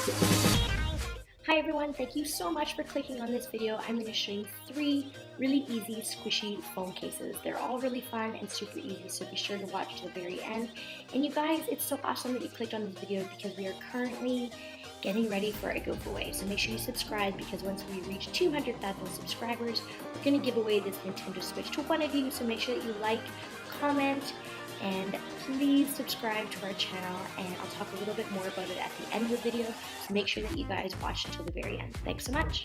Hi everyone, thank you so much for clicking on this video. I'm going to show you 3 really easy squishy phone cases. They're all really fun and super easy, so be sure to watch to the very end. And you guys, it's so awesome that you clicked on this video because we are currently getting ready for a giveaway. So make sure you subscribe because once we reach 200,000 subscribers, we're going to give away this Nintendo Switch to one of you. So make sure that you like, comment, and please subscribe to our channel, and I'll talk a little bit more about it at the end of the video, so make sure that you guys watch until the very end. Thanks so much.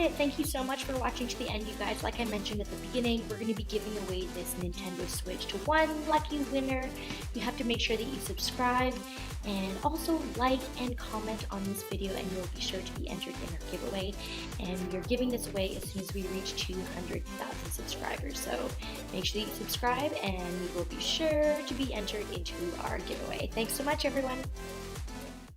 it. Thank you so much for watching to the end, you guys. Like I mentioned at the beginning, we're going to be giving away this Nintendo Switch to one lucky winner. You have to make sure that you subscribe and also like and comment on this video, and you'll be sure to be entered in our giveaway. And we're giving this away as soon as we reach 200,000 subscribers. So make sure you subscribe and you will be sure to be entered into our giveaway. Thanks so much, everyone.